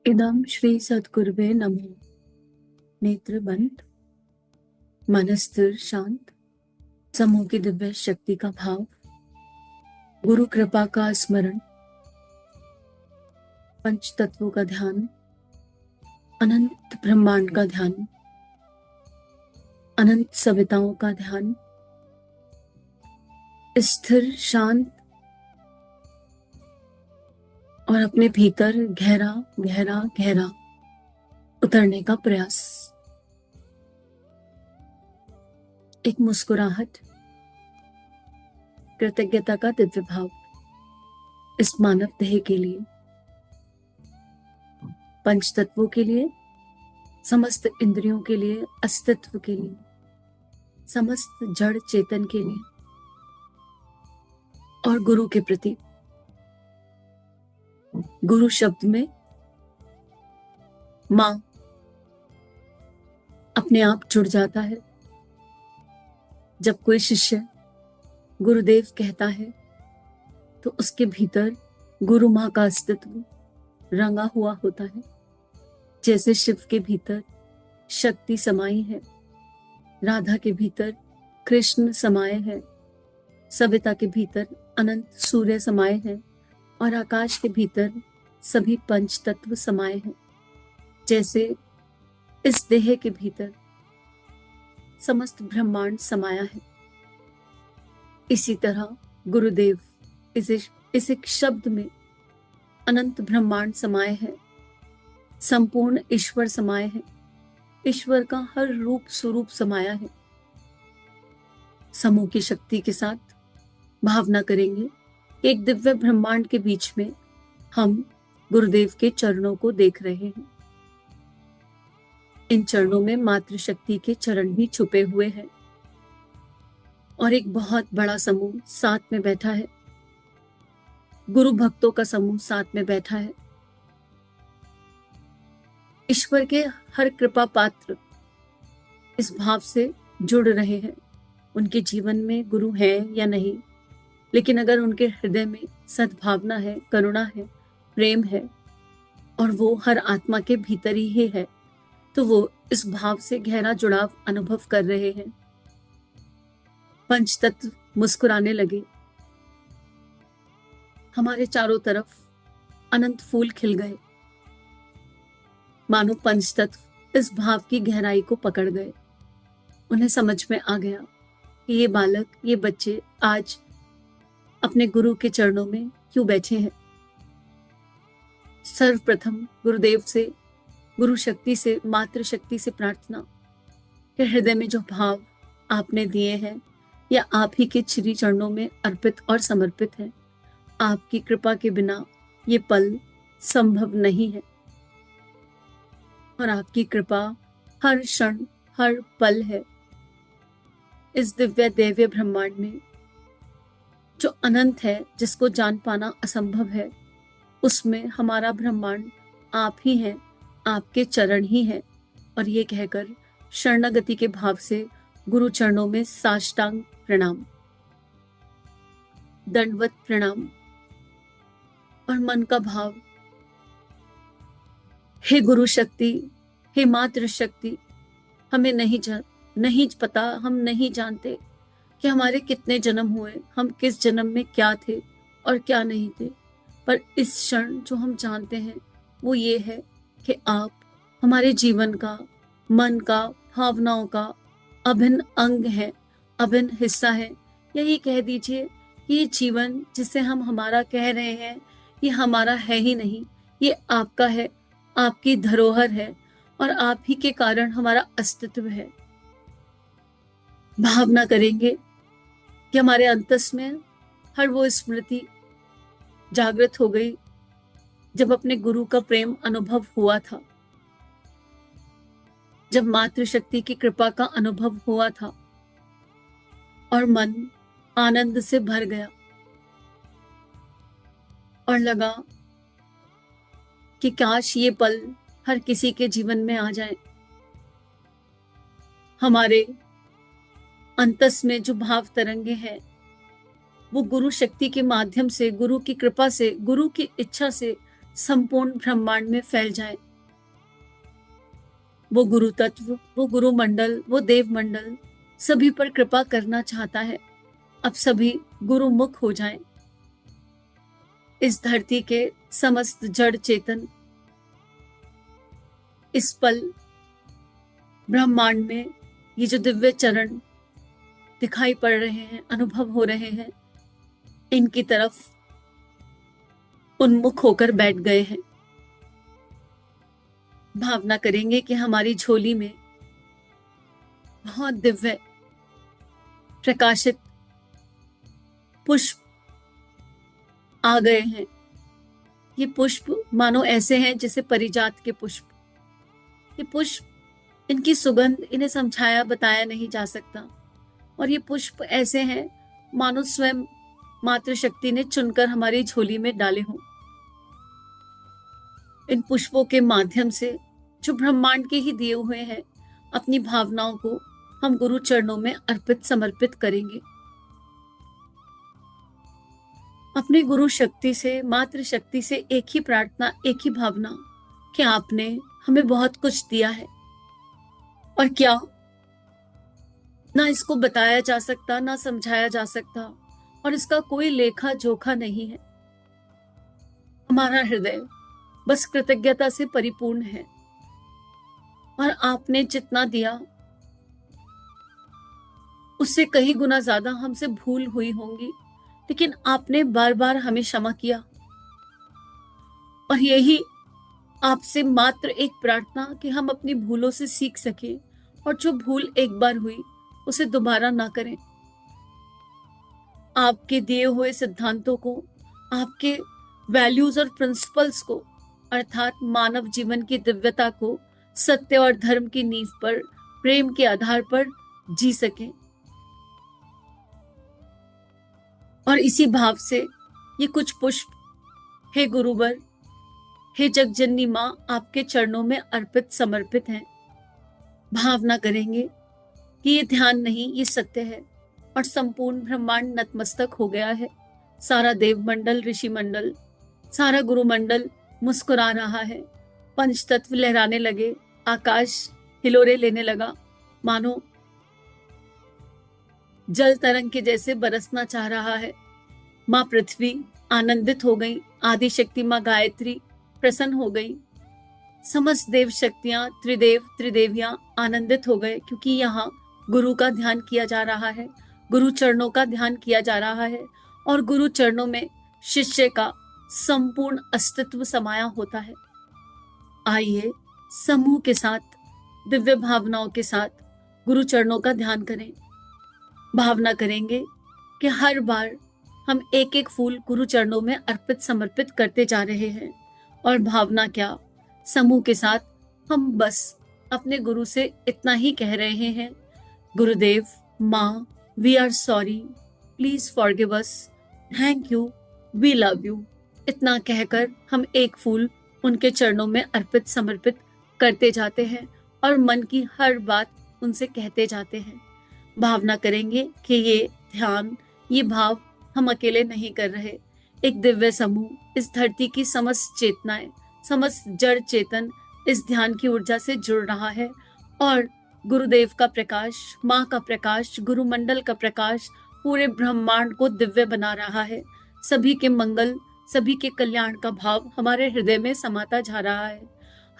इदं श्री सद्गुरुवे नमः। नेत्र बंद, मन स्थिर शांत, समूह की दिव्य शक्ति का भाव, गुरु कृपा का स्मरण, पंच तत्वों का ध्यान, अनंत ब्रह्मांड का ध्यान, अनंत सविताओं का ध्यान, स्थिर शांत और अपने भीतर गहरा गहरा गहरा उतरने का प्रयास। एक मुस्कुराहट, कृतज्ञता का दिव्य भाव इस मानव देह के लिए, पंच तत्वों के लिए, समस्त इंद्रियों के लिए, अस्तित्व के लिए, समस्त जड़ चेतन के लिए और गुरु के प्रति। गुरु शब्द में मां अपने आप जुड़ जाता है। जब कोई शिष्य गुरुदेव कहता है तो उसके भीतर गुरु मां का अस्तित्व रंगा हुआ होता है। जैसे शिव के भीतर शक्ति समाई है, राधा के भीतर कृष्ण समाये है, सविता के भीतर अनंत सूर्य समाये हैं और आकाश के भीतर सभी पंच तत्व समाये हैं। जैसे इस देह के भीतर समस्त ब्रह्मांड समाया है, इसी तरह गुरुदेव इस एक शब्द में अनंत ब्रह्मांड समाये है, संपूर्ण ईश्वर समाये है, ईश्वर का हर रूप स्वरूप समाया है। समूह की शक्ति के साथ भावना करेंगे, एक दिव्य ब्रह्मांड के बीच में हम गुरुदेव के चरणों को देख रहे हैं। इन चरणों में मातृशक्ति के चरण भी छुपे हुए हैं और एक बहुत बड़ा समूह साथ में बैठा है। गुरु भक्तों का समूह साथ में बैठा है। ईश्वर के हर कृपा पात्र इस भाव से जुड़ रहे हैं। उनके जीवन में गुरु है या नहीं, लेकिन अगर उनके हृदय में सद्भावना है, करुणा है, प्रेम है और वो हर आत्मा के भीतर ही है, तो वो इस भाव से गहरा जुड़ाव अनुभव कर रहे हैं। पंच तत्व मुस्कुराने लगे। हमारे चारों तरफ अनंत फूल खिल गए, मानो पंच तत्व इस भाव की गहराई को पकड़ गए। उन्हें समझ में आ गया कि ये बालक, ये बच्चे आज अपने गुरु के चरणों में क्यों बैठे हैं। सर्वप्रथम गुरुदेव से, गुरु शक्ति से, मातृशक्ति से प्रार्थना कि हृदय में जो भाव आपने दिए हैं या आप ही के श्री चरणों में अर्पित और समर्पित है, आपकी कृपा के बिना ये पल संभव नहीं है और आपकी कृपा हर क्षण हर पल है। इस दिव्य दैव्य ब्रह्मांड में जो अनंत है, जिसको जान पाना असंभव है, उसमें हमारा ब्रह्मांड आप ही हैं, आपके चरण ही हैं। और ये कहकर शरणागति के भाव से गुरु चरणों में साष्टांग प्रणाम, दंडवत प्रणाम और मन का भाव, हे गुरु शक्ति, हे मातृ शक्ति, हमें नहीं पता, हम नहीं जानते कि हमारे कितने जन्म हुए, हम किस जन्म में क्या थे और क्या नहीं थे, पर इस क्षण जो हम जानते हैं वो ये है कि आप हमारे जीवन का, मन का, भावनाओं का अभिन्न अंग है, अभिन्न हिस्सा है। यही कह दीजिए, ये जीवन जिसे हम हमारा कह रहे हैं, ये हमारा है ही नहीं, ये आपका है, आपकी धरोहर है और आप ही के कारण हमारा अस्तित्व है। भावना करेंगे कि हमारे अंतस में हर वो स्मृति जागृत हो गई जब अपने गुरु का प्रेम अनुभव हुआ था, जब मातृशक्ति की कृपा का अनुभव हुआ था और मन आनंद से भर गया और लगा कि काश ये पल हर किसी के जीवन में आ जाए। हमारे अंतस में जो भाव तरंगे हैं वो गुरु शक्ति के माध्यम से, गुरु की कृपा से, गुरु की इच्छा से संपूर्ण ब्रह्मांड में फैल जाए। वो गुरु तत्व, वो गुरु मंडल, वो देव मंडल सभी पर कृपा करना चाहता है। अब सभी गुरुमुख हो जाएं। इस धरती के समस्त जड़ चेतन इस पल ब्रह्मांड में ये जो दिव्य चरण दिखाई पड़ रहे हैं, अनुभव हो रहे हैं, इनकी तरफ उन्मुख होकर बैठ गए हैं। भावना करेंगे कि हमारी झोली में बहुत दिव्य प्रकाशित पुष्प आ गए हैं। ये पुष्प मानो ऐसे हैं जैसे परिजात के पुष्प। ये पुष्प, इनकी सुगंध, इन्हें समझाया बताया नहीं जा सकता। और ये पुष्प ऐसे हैं मानो स्वयं मातृशक्ति ने चुनकर हमारी झोली में डाले हों। इन पुष्पों के माध्यम से जो ब्रह्मांड के ही दिए हुए हैं, अपनी भावनाओं को हम गुरु चरणों में अर्पित समर्पित करेंगे। अपने गुरु शक्ति से, मातृशक्ति से एक ही प्रार्थना, एक ही भावना कि आपने हमें बहुत कुछ दिया है और क्या ना इसको बताया जा सकता, ना समझाया जा सकता, और इसका कोई लेखा जोखा नहीं है। हमारा हृदय बस कृतज्ञता से परिपूर्ण है। और आपने जितना दिया उससे कहीं गुना ज्यादा हमसे भूल हुई होंगी, लेकिन आपने बार बार हमें क्षमा किया। और यही आपसे मात्र एक प्रार्थना कि हम अपनी भूलों से सीख सके और जो भूल एक बार हुई उसे दोबारा ना करें। आपके दिए हुए सिद्धांतों को, आपके वैल्यूज और प्रिंसिपल्स को, अर्थात मानव जीवन की दिव्यता को सत्य और धर्म की नींव पर, प्रेम के आधार पर जी सकें। और इसी भाव से ये कुछ पुष्प, हे गुरुवर, हे जगजननी मां, आपके चरणों में अर्पित समर्पित हैं। भावना करेंगे कि ये ध्यान नहीं, ये सत्य है और संपूर्ण ब्रह्मांड नतमस्तक हो गया है। सारा देव मंडल, ऋषि मंडल, सारा गुरु मंडल मुस्कुरा रहा है। पंचतत्व लहराने लगे, आकाश हिलोरे लेने लगा, मानो जल तरंग के जैसे बरसना चाह रहा है। माँ पृथ्वी आनंदित हो गई, आदि शक्ति माँ गायत्री प्रसन्न हो गई, समस्त देव शक्तियां, त्रिदेव त्रिदेवियां आनंदित हो गए, क्योंकि यहाँ गुरु का ध्यान किया जा रहा है, गुरु चरणों का ध्यान किया जा रहा है। और गुरु चरणों में शिष्य का संपूर्ण अस्तित्व समाया होता है। आइए समूह के साथ, दिव्य भावनाओं के साथ गुरु चरणों का ध्यान करें। भावना करेंगे कि हर बार हम एक एक फूल गुरु चरणों में अर्पित समर्पित करते जा रहे हैं। और भावना क्या, समूह के साथ हम बस अपने गुरु से इतना ही कह रहे हैं, गुरुदेव, माँ, we are sorry, please forgive us, thank you, we love you. इतना कहकर हम एक फूल उनके चरणों में अर्पित समर्पित करते जाते हैं और मन की हर बात उनसे कहते जाते हैं। भावना करेंगे कि ये ध्यान, ये भाव हम अकेले नहीं कर रहे। एक दिव्य समूह, इस धरती की समस्त चेतनाएं, समस्त जड़ चेतन इस ध्यान की ऊर्जा से जुड़ रहा है। और गुरुदेव का प्रकाश, माँ का प्रकाश, गुरुमंडल का प्रकाश पूरे ब्रह्मांड को दिव्य बना रहा है। सभी के मंगल, सभी के कल्याण का भाव हमारे हृदय में समाता जा रहा है।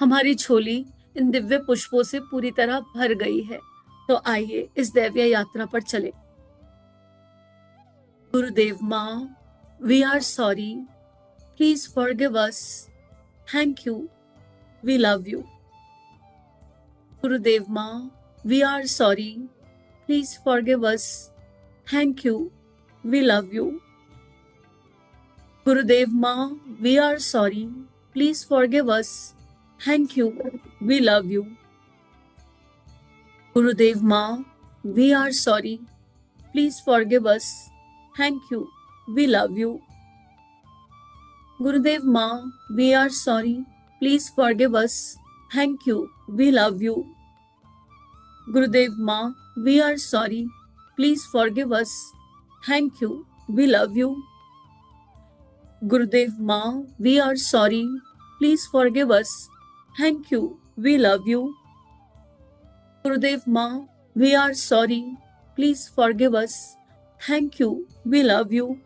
हमारी झोली इन दिव्य पुष्पों से पूरी तरह भर गई है। तो आइए इस दैवीय यात्रा पर चले। गुरुदेव माँ, we are sorry, please forgive us, thank you, we love you. Gurudev माँ, we are sorry, please forgive us, thank you, we love you. Gurudev माँ, we are sorry, please forgive us, thank you, we love you. Gurudev माँ, we are sorry, please forgive us, thank you, we love you. Gurudev माँ, we are sorry, please forgive us, thank you, we love you. Gurudev माँ, we are sorry, please forgive us, thank you, we love you. Gurudev माँ, we are sorry, please forgive us. Thank you, we love you. Gurudev Ma, we are sorry, please forgive us. Thank you, we love you.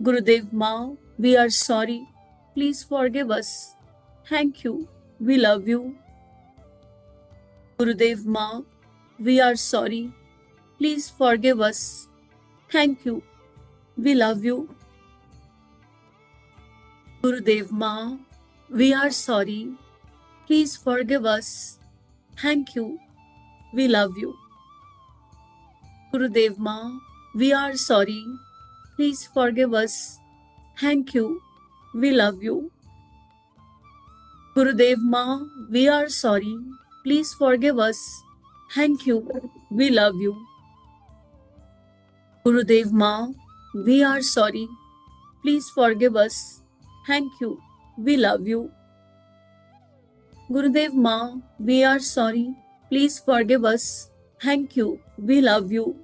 Gurudev Ma, we are sorry, please forgive us. Thank you, we love you. Gurudev Ma, we are sorry, please forgive us. Thank you, we love you. Gurudev Ma, we are sorry, please forgive us. Thank you, we love you. Gurudev Ma, we are sorry, please forgive us. Thank you, we love you. Gurudev Ma, we are sorry, please forgive us. Thank you, we love you. Gurudev Ma, we are sorry, please forgive us. Thank you, we love you. Gurudev Ma, we are sorry, please forgive us. Thank you, we love you.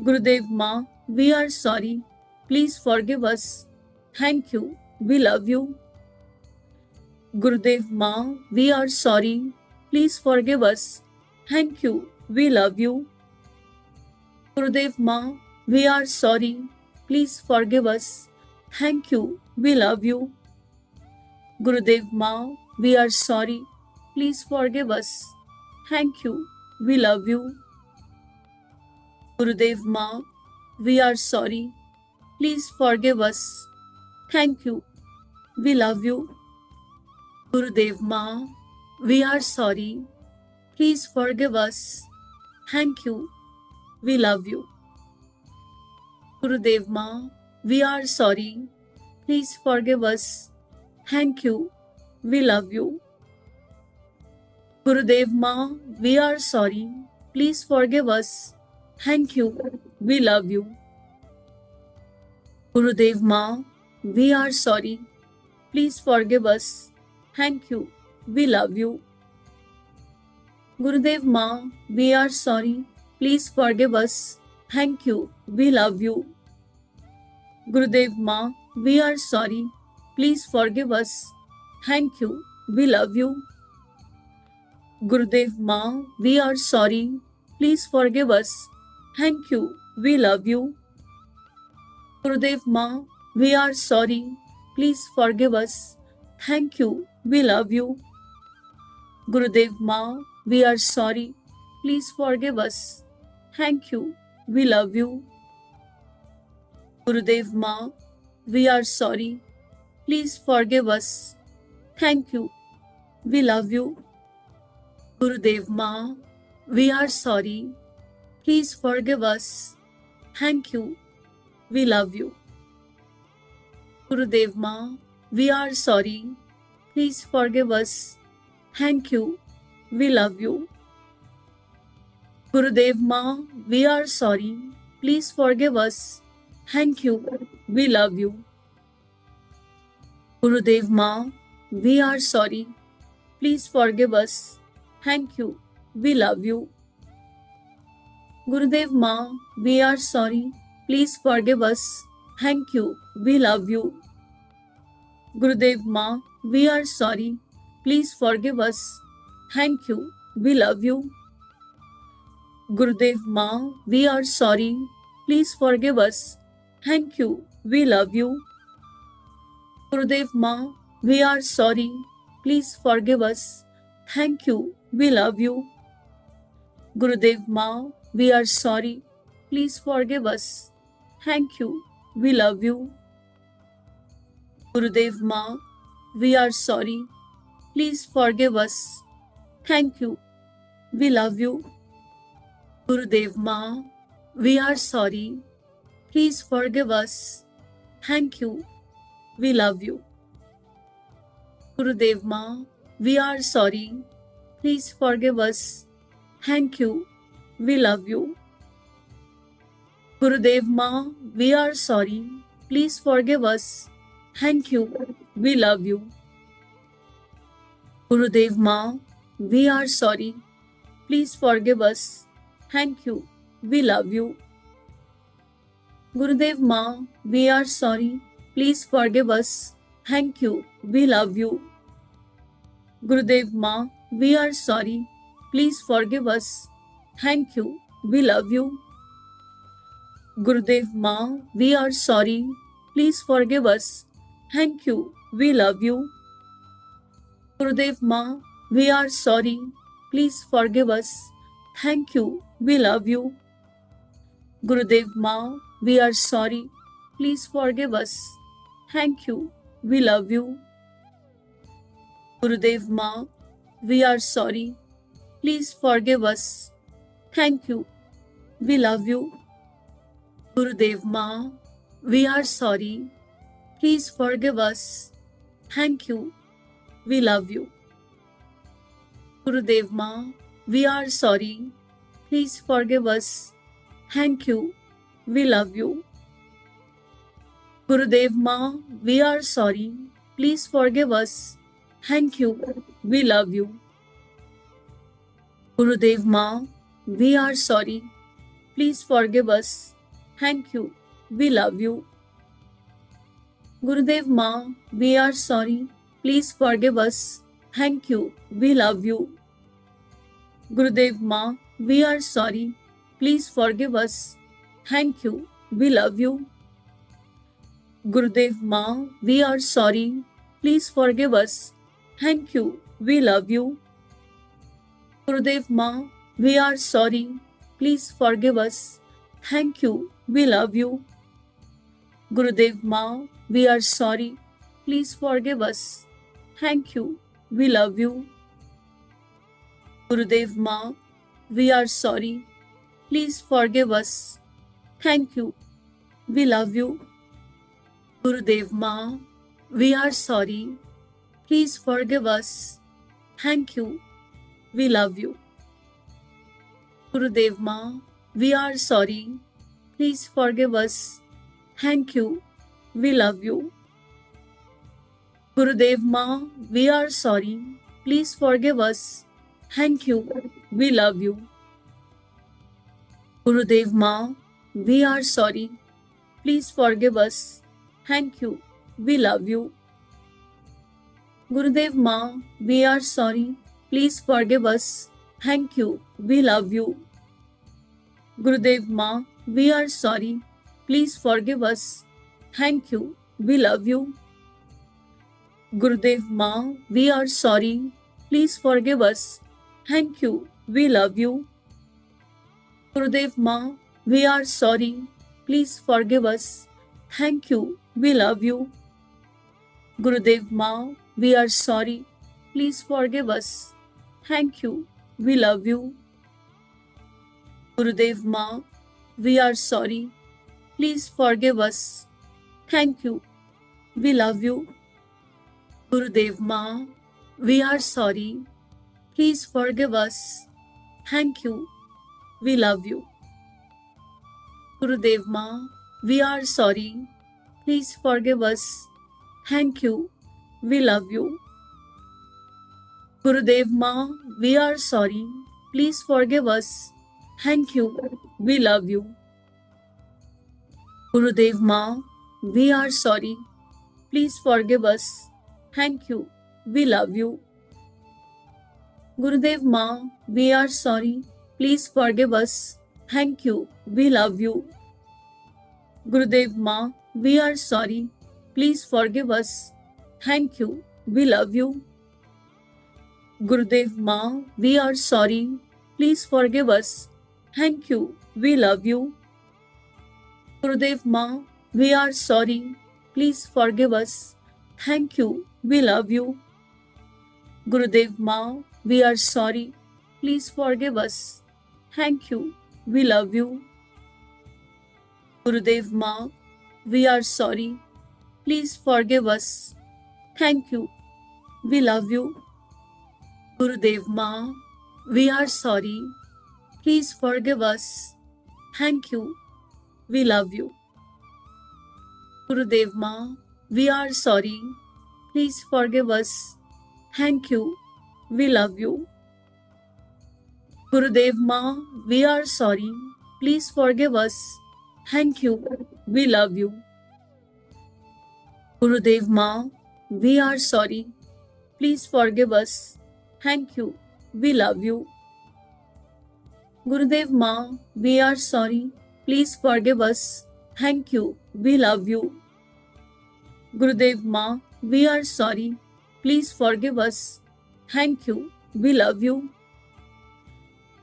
Gurudev Ma, we are sorry, please forgive us. Thank you, we love you. Gurudev Ma, we are sorry, please forgive us. Thank you, we love you. Gurudev Ma, we are sorry, please forgive us. Thank you, we love you. Gurudev Ma, we are sorry, please forgive us. Thank you, we love you. Gurudev Ma, we are sorry, please forgive us. Thank you, we love you. Gurudev Ma, we are sorry, please forgive us. Thank you, we love you. Gurudev Ma, we are sorry, please forgive us. Thank you, we love you. Gurudev Ma, we are sorry, please forgive us. Thank you, we love you. Gurudev Ma, we are sorry, please forgive us. Thank you, we love you. Gurudev Ma, we are sorry, please forgive us. Thank you, we love you. Gurudev Ma, we are sorry, please forgive us. Thank you, we love you. Gurudev Ma, we are sorry, please forgive us. Thank you, we love you. Gurudev Ma, we are sorry, please forgive us. Thank you, we love you. Gurudev Ma, we are sorry, please forgive us. Thank you, we love you. Gurudev Ma, we are sorry, please forgive us. Thank you, we love you. Gurudev Ma, we are sorry, please forgive us. Thank you, we love you. Gurudev Ma, we are sorry, please forgive us. Thank you, we love you. Gurudev Ma, we are sorry, please forgive us. Thank you, we love you. Gurudev Ma, we are sorry, please forgive us. Thank you, we love you. Gurudev Ma, we are sorry, please forgive us. Thank you, we love you. Gurudev Ma, we are sorry, please forgive us. Thank you, we love you. Gurudev Ma, we are sorry, please forgive us. Thank you, we love you. Gurudev Ma, we are sorry, please forgive us. Thank you, we love you. Gurudev Ma, we are sorry, please forgive us. Thank you, we love you. Gurudev Ma, we are sorry, please forgive us. Thank you, we love you. Gurudev Ma, we are sorry, please forgive us. Thank you, we love you. Gurudev Ma, we are sorry, please forgive us. Thank you, we love you. Gurudev Ma, we are sorry, please forgive us. Thank you, we love you. Gurudev Ma, we are sorry, please forgive us. Thank you, we love you. Gurudev Ma, we are sorry, please forgive us. Thank you. We love you. Gurudev Ma, we are sorry. Please forgive us. Thank you. We love you. Gurudev Ma, we are sorry. Please forgive us. Thank you. We love you. Gurudev Ma, we are sorry. Please forgive us. Thank you. We love you. Gurudev Ma, we are sorry. Please forgive us. Thank you. We love you. Gurudev Ma, we are sorry. Please forgive us. Thank you. We love you. Gurudev Ma, we are sorry. Please forgive us. Thank you. We love you. Gurudev Ma, we are sorry. Please forgive us. Thank you. We love you. Gurudev Ma, we are sorry. Please forgive us. Thank you. We love you. Gurudev Ma, we are sorry. Please forgive us. Thank you. We love you. Gurudev Ma, we are sorry. Please forgive us. Thank you. We love you. Gurudev Ma, we are sorry. Please forgive us. Thank you. We love you. Gurudev Ma, we are sorry. Please forgive us. Thank you. We love you. Gurudev Ma, we are sorry. Please forgive us. Thank you. We love you. Gurudev Ma, we are sorry. Please forgive us. Thank you. We love you. Gurudev Ma, we are sorry. Please forgive us. Thank you. We love you. Gurudev Ma, we are sorry. Please forgive us. Thank you. We love you. Gurudev Ma, we are sorry. Please forgive us. Thank you. We love you. Gurudev Ma, we are sorry. Please forgive us. Thank you. We love you. Gurudev Ma, we are sorry. Please forgive us. Thank you. We love you. Gurudev Ma, we are sorry. Please forgive us. Thank you. We love you. Gurudev Ma, we are sorry. Please forgive us. Thank you. We love you. Gurudev Ma, we are sorry. Please forgive us. Thank you. We love you. Gurudev Ma, we are sorry. Please forgive us. Thank you. We love you. Gurudev Ma, we are sorry. Please forgive us. Thank you. We love you. Gurudev Ma, we are sorry. Please forgive us. Thank you. We love you. Gurudev Ma, we are sorry. Please forgive us. Thank you. We love you. Gurudev Ma, we are sorry. Please forgive us. Thank you. We love you. Gurudev Ma, we are sorry. Please forgive us. Thank you. We love you. Gurudev Ma, we are sorry. Please forgive us. Thank you. We love you. Gurudev Ma, we are sorry. Please forgive us. Thank you. We love you. Gurudev Ma, we are sorry. Please forgive us. Thank you. We love you. Gurudev Ma, we are sorry. Please forgive us. Thank you. We love you. Gurudev Ma, we are sorry. Please forgive us. Thank you. We love you. Gurudev Ma, we are sorry. Please forgive us. Thank you. We love you. Gurudev Ma, we are sorry. Please forgive us. Thank you. We love you. Gurudev Ma, we are sorry. Please forgive us. Thank you. We love you. Gurudev Ma, we are sorry. Please forgive us. Thank you. We love you. Gurudev Ma, we are sorry. Please forgive us. Thank you. We love you. Gurudev Ma, we are sorry. Please forgive us. Thank you. We love you. Gurudev Ma, we are sorry. Please forgive us. Thank you. We love you. Gurudev Ma, we are sorry. Please forgive us. Thank you. We love you.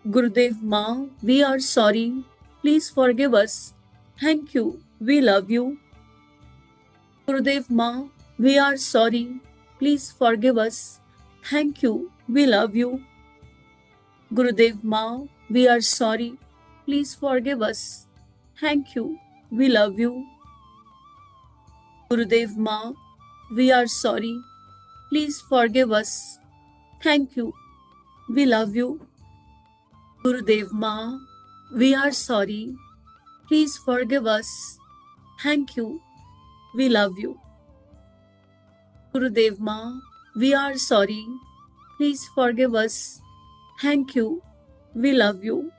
Gurudev Ma, we are sorry. Please forgive us. Thank you. We love you. Gurudev Ma, we are sorry. Please forgive us. Thank you. We love you. Gurudev Ma, we are sorry. Please forgive us. Thank you. We love you. Gurudev Ma, we are sorry. Please forgive us. Thank you. We love you. Gurudev Ma, we are sorry. Please forgive us. Thank you. We love you. Gurudev Ma, we are sorry. Please forgive us. Thank you. We love you.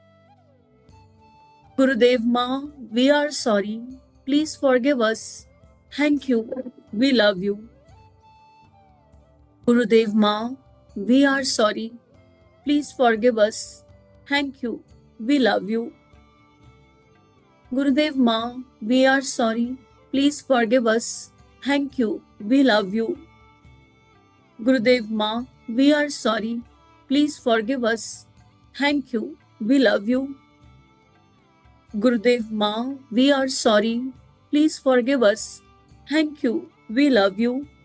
Gurudev Ma, we are sorry. Please forgive us. Thank you. We love you. Gurudev Ma, we are sorry. Please forgive us. Thank you. We love you. Gurudev Ma, we are sorry. Please forgive us. Thank you. We love you. Gurudev Ma, we are sorry. Please forgive us. Thank you. We love you. Gurudev Ma, we are sorry. Please forgive us. Thank you. We love you.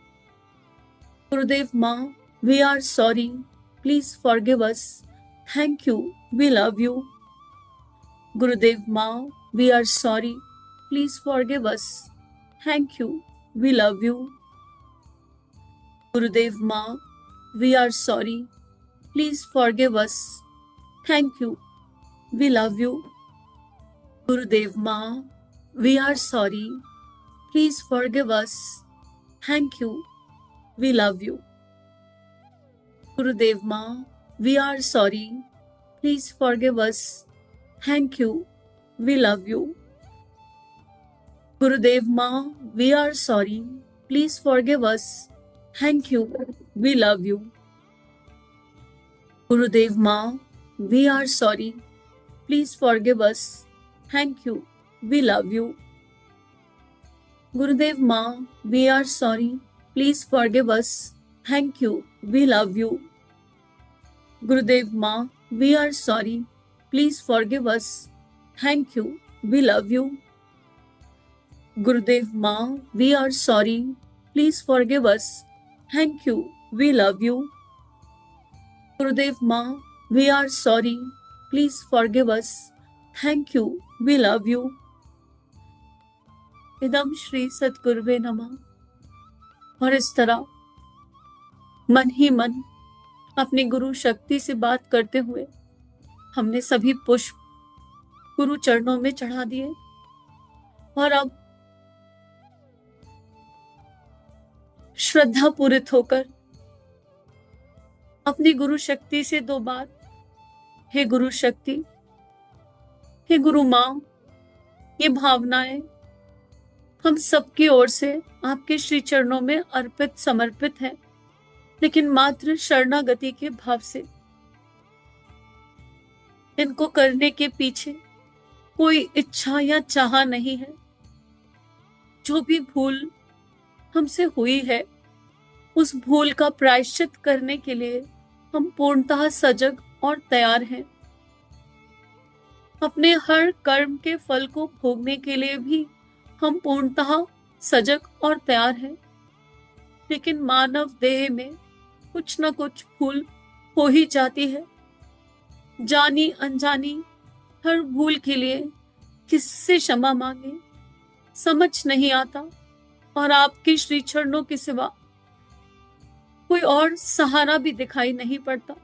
Gurudev Ma, we are sorry. Please forgive us. Thank you. We love you. Gurudev Ma, we are sorry. Please forgive us. Thank you. We love you. Gurudev Ma, we are sorry. Please forgive us. Thank you. We love you. Gurudev Ma, we are sorry. Please forgive us. Thank you. We love you. Gurudev Ma, we are sorry. Please forgive us. Thank you. We love you. Gurudev Ma, we are sorry. Please forgive us. Thank you. We love you. Gurudev Ma, we are sorry. Please forgive us. Thank you. We love you. Gurudev Ma, we are sorry. Please forgive us. Thank you. We love you. Gurudev Ma, we are sorry. Please forgive us. Thank you. We love you. Gurudev Ma, we are sorry. Please forgive us. Thank you. We love you. Gurudev Ma, we are sorry. Please forgive us. Thank you. We love you. इदम श्री सद्गुरुवे नमः। और इस तरह मन ही मन अपनी गुरु शक्ति से बात करते हुए हमने सभी पुष्प गुरु चरणों में चढ़ा दिए और अब श्रद्धा पूरित होकर अपनी गुरु शक्ति से 2 बार, हे गुरु शक्ति, हे गुरु मां, ये भावनाएं हम सबकी ओर से आपके श्री चरणों में अर्पित समर्पित है, लेकिन मात्र शरणागति के भाव से। इनको करने के पीछे कोई इच्छा या चाह नहीं है। जो भी भूल हमसे हुई है, उस भूल का प्रायश्चित करने के लिए हम पूर्णतः सजग और तैयार हैं। अपने हर कर्म के फल को भोगने के लिए भी हम पूर्णतः सजग और तैयार हैं। लेकिन मानव देह में कुछ न कुछ भूल हो ही जाती है। जानी अनजानी हर भूल के लिए किससे क्षमा मांगे समझ नहीं आता, और आपके श्री चरणों के सिवा कोई और सहारा भी दिखाई नहीं पड़ता।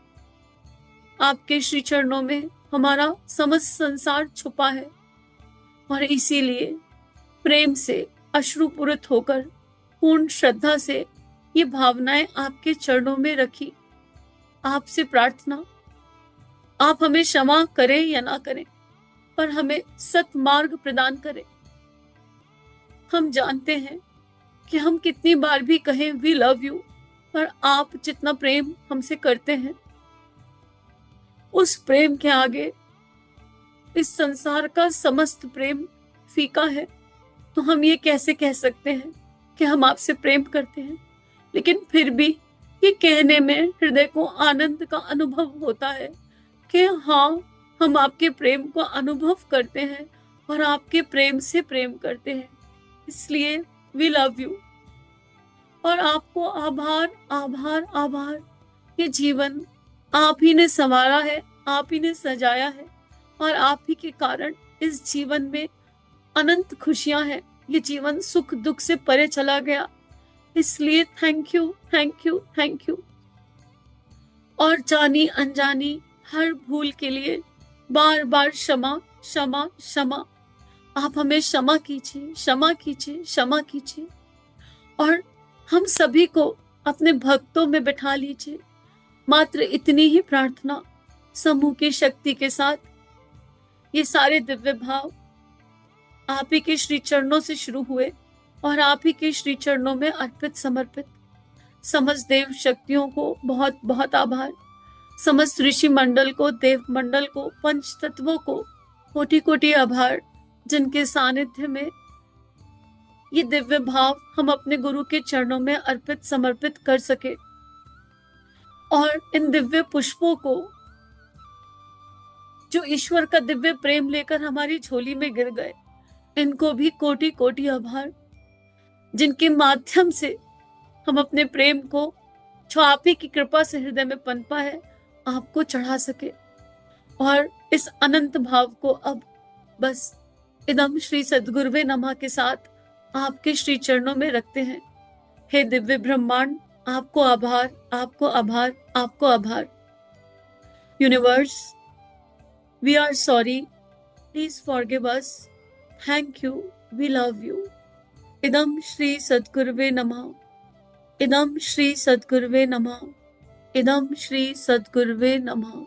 आपके श्री चरणों में हमारा समस्त संसार छुपा है, और इसीलिए प्रेम से अश्रुपूरित होकर पूर्ण श्रद्धा से ये भावनाएं आपके चरणों में रखी। आपसे प्रार्थना, आप हमें क्षमा करें या ना करें, पर हमें सत्मार्ग प्रदान करें। हम जानते हैं कि हम कितनी बार भी कहें वी लव यू, पर आप जितना प्रेम हमसे करते हैं, उस प्रेम के आगे इस संसार का समस्त प्रेम फीका है। तो हम ये कैसे कह सकते हैं कि हम आपसे प्रेम करते हैं, लेकिन फिर भी ये कहने में हृदय को आनंद का अनुभव होता है कि हाँ, हम आपके प्रेम को अनुभव करते हैं और आपके प्रेम से प्रेम करते हैं, इसलिए वी लव यू। और आपको आभार आभार आभार। ये जीवन आप ही ने संवारा है, आप ही ने सजाया है, और आप ही के कारण इस जीवन में अनंत खुशियां हैं। ये जीवन सुख दुख से परे चला गया, इसलिए thank you thank you thank you. और जानी अनजानी हर भूल के लिए बार बार क्षमा क्षमा क्षमा। आप हमें क्षमा कीजिए क्षमा कीजिए क्षमा कीजिए। और हम सभी को अपने भक्तों में बिठा लीजिए। मात्र इतनी ही प्रार्थना समूह की शक्ति के साथ ये सारे दिव्य भाव आप ही के श्री चरणों से शुरू हुए और आप ही के श्री चरणों में अर्पित समर्पित। समस्त देव शक्तियों को बहुत बहुत आभार। समस्त ऋषि मंडल को, देव मंडल को, पंच तत्वों को कोटि कोटि आभार, जिनके सानिध्य में ये दिव्य भाव हम अपने गुरु के चरणों में अर्पित समर्पित कर सके। और इन दिव्य पुष्पों को जो ईश्वर का दिव्य प्रेम लेकर हमारी झोली में गिर गए, इनको भी कोटि कोटि आभार, जिनके माध्यम से हम अपने प्रेम को, जो आप ही की कृपा से हृदय में पनपा है, आपको चढ़ा सके। और इस अनंत भाव को अब बस इदम श्री सद्गुरुवे नमः के साथ आपके श्री चरणों में रखते हैं। हे दिव्य ब्रह्मांड, आपको आभार आपको आभार आपको आभार। Universe, we are sorry, please forgive us, thank you, we love you. इदम श्री सद्गुरुवे नमः, इदम श्री सद्गुरुवे नमः, इदम श्री सद्गुरुवे नमः।